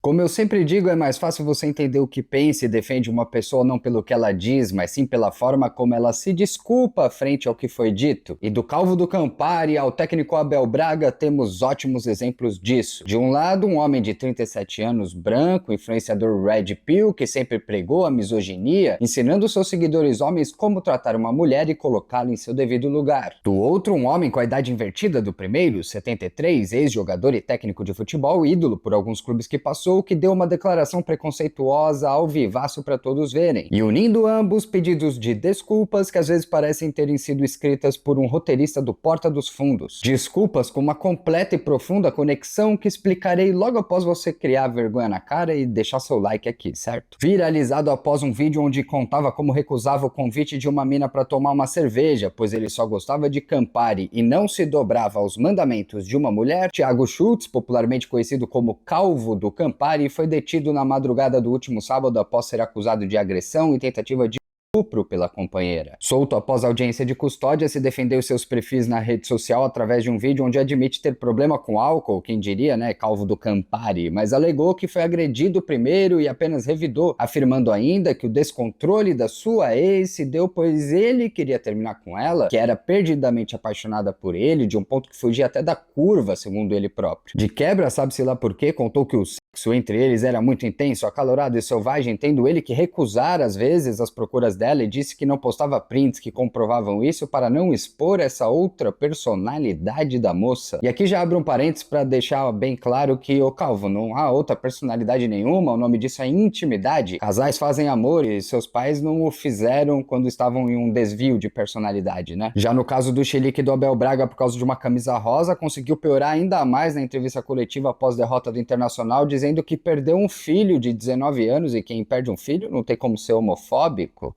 Como eu sempre digo, é mais fácil você entender o que pensa e defende uma pessoa não pelo que ela diz, mas sim pela forma como ela se desculpa frente ao que foi dito. E do Calvo do Campari ao técnico Abel Braga, temos ótimos exemplos disso. De um lado, um homem de 37 anos, branco, influenciador Red Pill, que sempre pregou a misoginia, ensinando seus seguidores homens como tratar uma mulher e colocá-la em seu devido lugar. Do outro, um homem com a idade invertida do primeiro, 73, ex-jogador e técnico de futebol, ídolo por alguns clubes que passou, que deu uma declaração preconceituosa ao vivaço para todos verem, e unindo ambos pedidos de desculpas que às vezes parecem terem sido escritas por um roteirista do Porta dos Fundos. Desculpas com uma completa e profunda conexão que explicarei logo após você criar vergonha na cara e deixar seu like aqui, certo? Viralizado após um vídeo onde contava como recusava o convite de uma mina para tomar uma cerveja, pois ele só gostava de Campari e não se dobrava aos mandamentos de uma mulher, Thiago Schultz, popularmente conhecido como Calvo do Campari, foi detido na madrugada do último sábado após ser acusado de agressão e tentativa de estupro pela companheira. Solto após audiência de custódia, se defendeu seus perfis na rede social através de um vídeo onde admite ter problema com álcool, quem diria, né, Calvo do Campari, mas alegou que foi agredido primeiro e apenas revidou, afirmando ainda que o descontrole da sua ex se deu pois ele queria terminar com ela, que era perdidamente apaixonada por ele, de um ponto que fugia até da curva, segundo ele próprio. De quebra, sabe-se lá por quê, contou que o sexo entre eles era muito intenso, acalorado e selvagem, tendo ele que recusar às vezes as procuras dela e disse que não postava prints que comprovavam isso para não expor essa outra personalidade da moça. E aqui já abro um parênteses para deixar bem claro que, ô Calvo, não há outra personalidade nenhuma, o nome disso é intimidade. Casais fazem amor e seus pais não o fizeram quando estavam em um desvio de personalidade, né? Já no caso do chilique do Abel Braga, por causa de uma camisa rosa, conseguiu piorar ainda mais na entrevista coletiva após derrota do Internacional, dizendo que perdeu um filho de 19 anos e quem perde um filho não tem como ser homofóbico.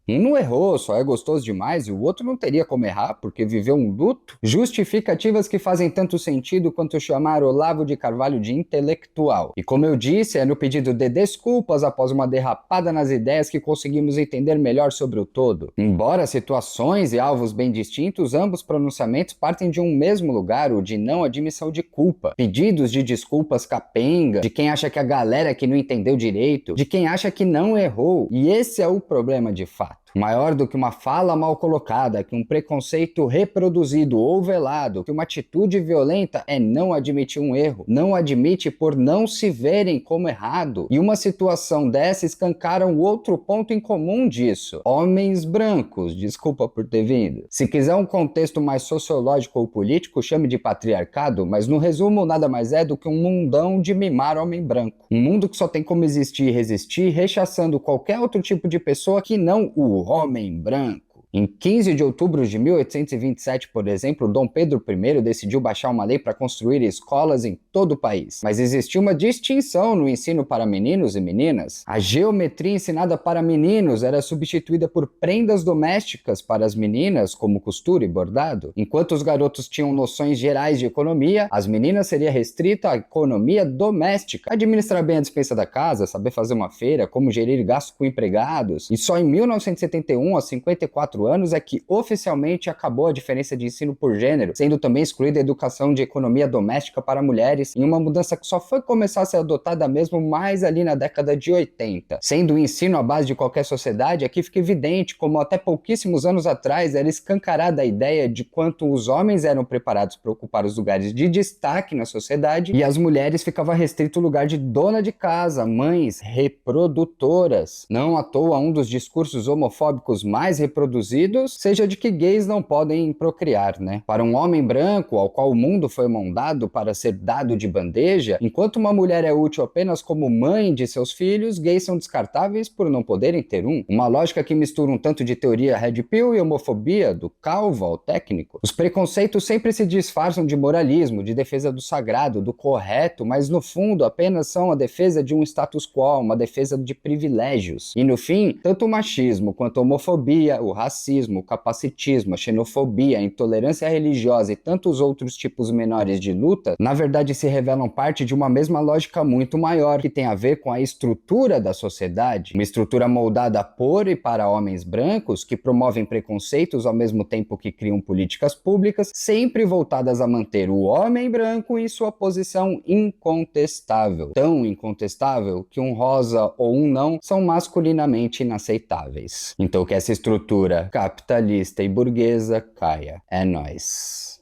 Um não errou, só é gostoso demais, e o outro não teria como errar, porque viveu um luto. Justificativas que fazem tanto sentido quanto chamar Olavo de Carvalho de intelectual. E como eu disse, é no pedido de desculpas após uma derrapada nas ideias que conseguimos entender melhor sobre o todo. Embora situações e alvos bem distintos, ambos pronunciamentos partem de um mesmo lugar, o de não admissão de culpa. Pedidos de desculpas capenga, de quem acha que a galera que não entendeu direito, de quem acha que não errou. E esse é o problema de fato. Maior do que uma fala mal colocada, que um preconceito reproduzido ou velado, que uma atitude violenta é não admitir um erro, não admite por não se verem como errado. E uma situação dessa escancara um outro ponto em comum disso. Homens brancos, desculpa por ter vindo. Se quiser um contexto mais sociológico ou político, chame de patriarcado, mas no resumo nada mais é do que um mundão de mimar homem branco. Um mundo que só tem como existir e resistir, rechaçando qualquer outro tipo de pessoa que não o homem branco. Em 15 de outubro de 1827, por exemplo, Dom Pedro I decidiu baixar uma lei para construir escolas em todo o país. Mas existia uma distinção no ensino para meninos e meninas. A geometria ensinada para meninos era substituída por prendas domésticas para as meninas, como costura e bordado. Enquanto os garotos tinham noções gerais de economia, as meninas seria restrita à economia doméstica. Administrar bem a despensa da casa, saber fazer uma feira, como gerir gastos com empregados. E só em 1971, aos 54 anos, é que oficialmente acabou a diferença de ensino por gênero, sendo também excluída a educação de economia doméstica para mulheres, em uma mudança que só foi começar a ser adotada mesmo mais ali na década de 80. Sendo o ensino a base de qualquer sociedade, aqui fica evidente como até pouquíssimos anos atrás era escancarada a ideia de quanto os homens eram preparados para ocupar os lugares de destaque na sociedade e as mulheres ficava restrito o lugar de dona de casa, mães, reprodutoras. Não à toa um dos discursos homofóbicos mais reproduzidos seja de que gays não podem procriar, né? Para um homem branco, ao qual o mundo foi moldado para ser dado de bandeja, enquanto uma mulher é útil apenas como mãe de seus filhos, gays são descartáveis por não poderem ter um. Uma lógica que mistura um tanto de teoria red pill e homofobia, do calvo ao técnico. Os preconceitos sempre se disfarçam de moralismo, de defesa do sagrado, do correto, mas no fundo apenas são a defesa de um status quo, uma defesa de privilégios. E no fim, tanto o machismo quanto a homofobia, o racismo, racismo, o capacitismo, a xenofobia, a intolerância religiosa e tantos outros tipos menores de luta, na verdade se revelam parte de uma mesma lógica muito maior, que tem a ver com a estrutura da sociedade, uma estrutura moldada por e para homens brancos que promovem preconceitos ao mesmo tempo que criam políticas públicas, sempre voltadas a manter o homem branco em sua posição incontestável. Tão incontestável que um rosa ou um não são masculinamente inaceitáveis. Então que essa estrutura capitalista e burguesa caia. É nóis.